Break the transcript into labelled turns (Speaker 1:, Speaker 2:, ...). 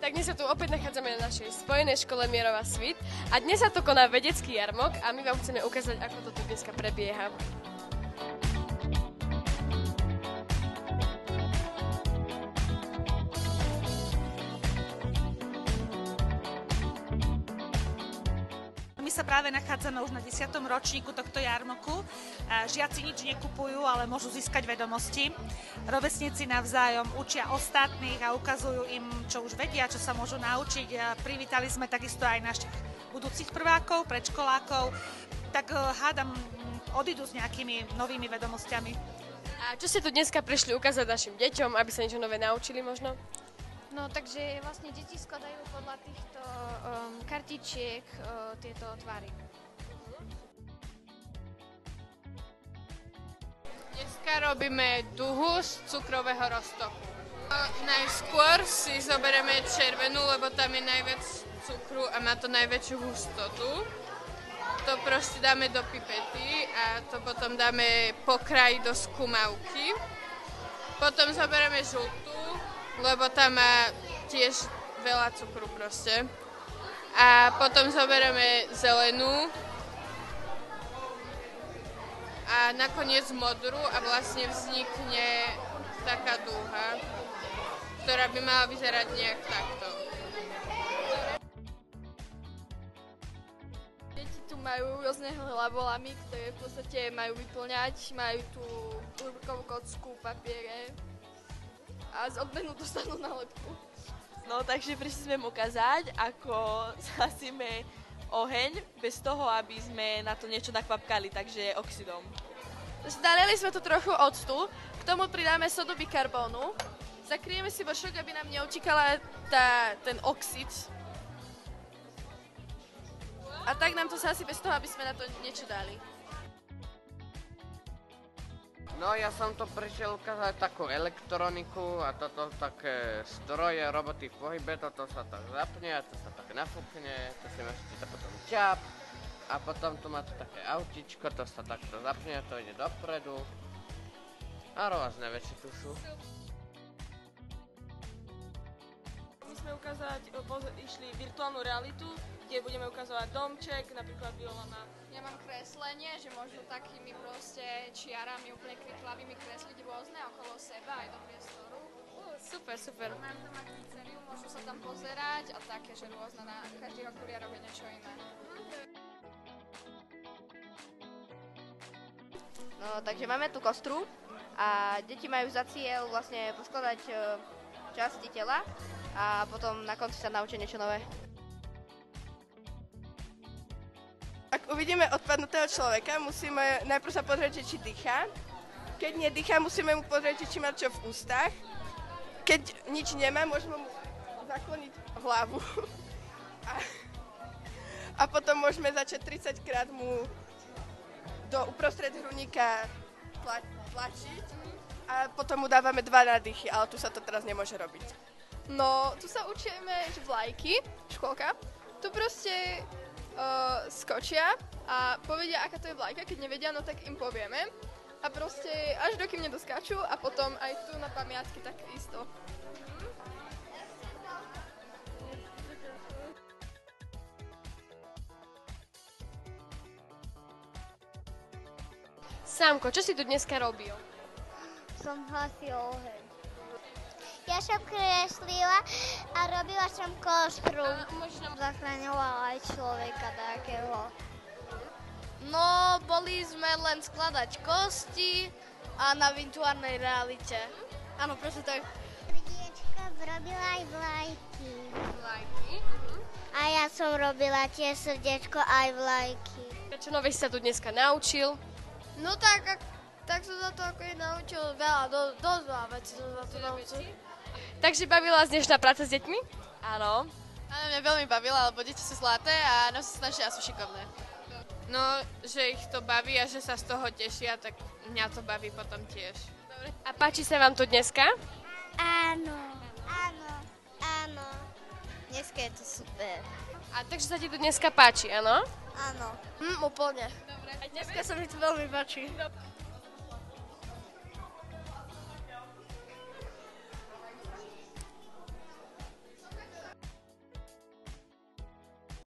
Speaker 1: Tak dnes sa tu opäť nachádzame na našej spojenej škole Mierová Svit a dnes sa tu koná vedecký jarmok a my vám chceme ukázať, ako to tu dneska prebieha.
Speaker 2: My sa práve nachádzame už na 10. ročníku tohto jarmoku. Žiaci nič nekupujú, ale môžu získať vedomosti. Rovesníci navzájom učia ostatných a ukazujú im, čo už vedia, čo sa môžu naučiť. Privítali sme takisto aj našich budúcich prvákov, predškolákov. Tak hádam, odídu s nejakými novými vedomosťami.
Speaker 1: A čo ste tu dneska prišli ukázať našim deťom, aby sa niečo nové naučili možno?
Speaker 3: No takže vlastne deti skladajú podľa týchto kartičiek tieto tvary.
Speaker 4: Dneska robíme duhu z cukrového roztoku. Najskôr si zoberieme červenú, lebo tam je najviac cukru a má to najväčšiu hustotu. To proste dáme do pipety a to potom dáme po kraji do skúmavky. Potom zoberieme žltú, lebo tam má tiež veľa cukru proste. A potom zoberieme zelenú a nakoniec modrú a vlastne vznikne taká dúha, ktorá by mala vyzerať nejak takto.
Speaker 5: Deti tu majú rôzne hlavolamy, ktoré v podstate majú vyplňať, majú tu úrkovú kocku, papiere a z odmenu dostanú nálepku.
Speaker 6: No takže prišli sme im ukázať, ako zasíme oheň bez toho, aby sme na to niečo nakvapkali, takže oxidom.
Speaker 5: Naliali sme tu trochu octu, k tomu pridáme sodu bikarbónu, zakryjeme si vršok, aby nám neutíkala ten oxid. A tak nám to zasi bez toho, aby sme na to niečo dali.
Speaker 7: No ja som to prišiel ukázať takú elektroniku a toto také stroje, roboty v pohybe, toto sa tak zapne a to sa tak nafúkne, to si môžete to potom ťap a potom tu máte také autičko, to sa takto zapne a to ide dopredu a rôzne veci tu sú.
Speaker 6: My sme išli virtuálnu realitu, kde budeme ukazovať domček, napríklad Viola má.
Speaker 3: Ja mám kreslenie, že môžu takými proste čiarami úplne kriklavými kresliť rôzne okolo seba aj do priestoru.
Speaker 1: Super, super.
Speaker 3: Mám doma pizzeriu, môžu sa tam pozerať a také, že rôzne na každého kuria robia niečo iné.
Speaker 8: No, takže máme tu kostru a deti majú za cieľ vlastne poskladať časti tela a potom na konci sa naučia niečo nové.
Speaker 9: Ak uvidíme odpadnutého človeka, musíme najprv sa pozrieť, či dýchá. Keď nedýchá, musíme mu pozrieť, či má čo v ústach. Keď nič nemá, môžeme mu zakloniť hlavu. A potom môžeme začať 30 krát mu do uprostred hrudníka tlačiť. A potom mu dávame 2 nádychy, ale tu sa to teraz nemôže robiť.
Speaker 5: No, tu sa učíme, že vlajky, škôlka, tu proste skočia a povedia, aká to je vlajka, keď nevedia, no tak im povieme. A proste až dokým nedoskáču a potom aj tu na pamiatky tak isto.
Speaker 1: Sámko, čo si tu dneska robil?
Speaker 10: Som hasil oheň. Ja som kreslila a robila som kostru. Zachraňovala aj človeka takého.
Speaker 5: No, boli sme len skladať kosti a na virtuálnej realite. Áno, presne tak.
Speaker 10: Srdiečko robila aj vlajky.
Speaker 1: Vlajky?
Speaker 10: A ja som robila tiež srdiečko aj vlajky.
Speaker 1: Čo nové si sa tu dneska naučil?
Speaker 5: No tak som za to ako je naučil veľa, dosť veľa vecí som za to naučil.
Speaker 1: Takže bavila vás dnešná práca s deťmi?
Speaker 6: Áno.
Speaker 5: Áno, mňa veľmi bavila, lebo deti sú zlaté a nás sa snažia, sú šikovné.
Speaker 4: No, že ich to baví a že sa z toho tešia, tak mňa to baví potom tiež.
Speaker 1: Dobre. A páči sa vám tu dneska?
Speaker 10: Áno, áno, áno.
Speaker 5: Dneska je to super.
Speaker 1: A takže sa ti tu dneska páči, áno?
Speaker 10: Áno.
Speaker 5: Úplne.
Speaker 1: Dobre.
Speaker 5: Dneska sa mi to veľmi páči.